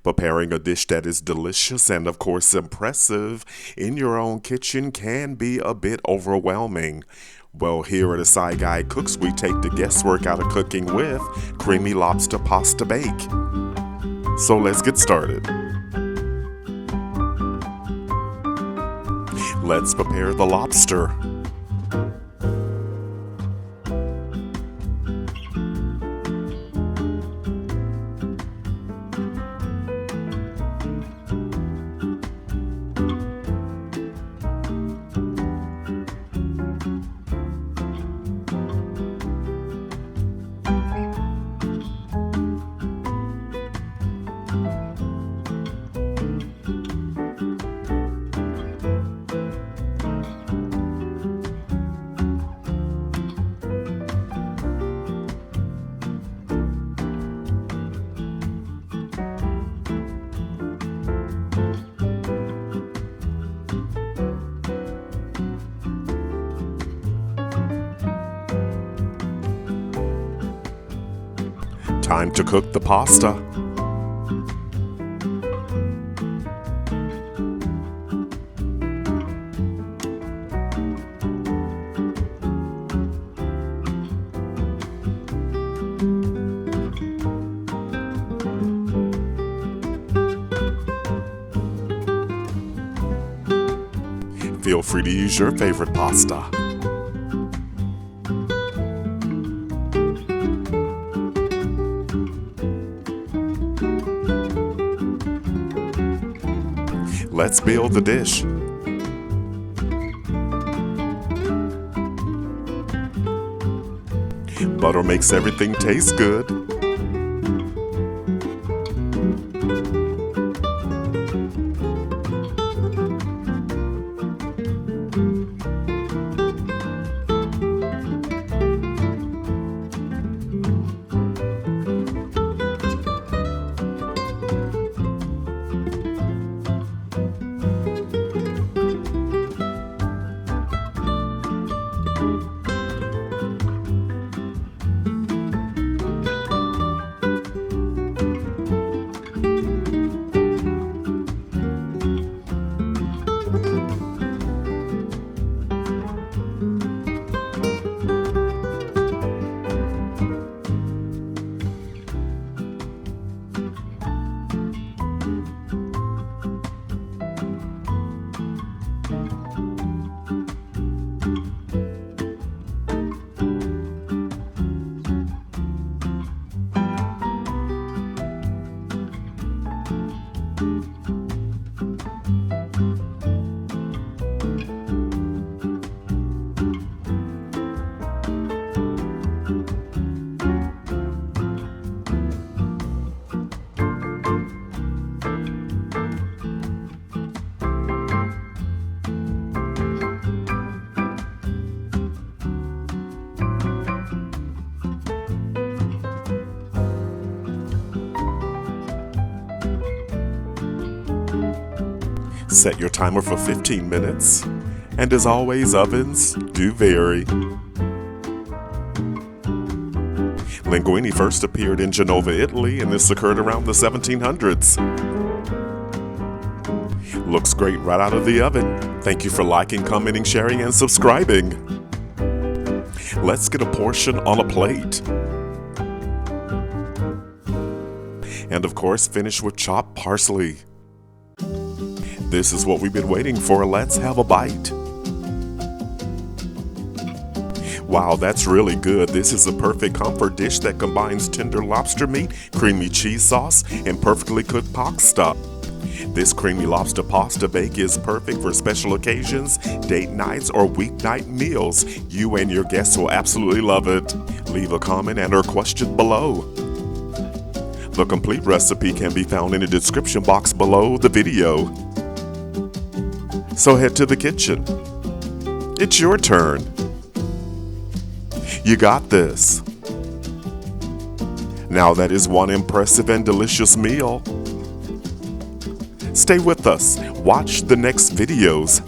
Preparing a dish that is delicious and, of course, impressive in your own kitchen can be a bit overwhelming. Well, here at A Side Guy Cooks, we take the guesswork out of cooking with Creamy Lobster Pasta Bake. So let's get started. Let's prepare the lobster. Time to cook the pasta. Feel free to use your favorite pasta. Let's build the dish. Butter makes everything taste good. Set your timer for 15 minutes. And as always, ovens do vary. Linguini first appeared in Genova, Italy, and this occurred around the 1700s. Looks great right out of the oven. Thank you for liking, commenting, sharing, and subscribing. Let's get a portion on a plate. And of course, finish with chopped parsley. This is what we've been waiting for. Let's have a bite. Wow, that's really good. This is a perfect comfort dish that combines tender lobster meat, creamy cheese sauce, and perfectly cooked pasta. This creamy lobster pasta bake is perfect for special occasions, date nights, or weeknight meals. You and your guests will absolutely love it. Leave a comment and or question below. The complete recipe can be found in the description box below the video. So head to the kitchen. It's your turn. You got this. Now that is one impressive and delicious meal. Stay with us. Watch the next videos.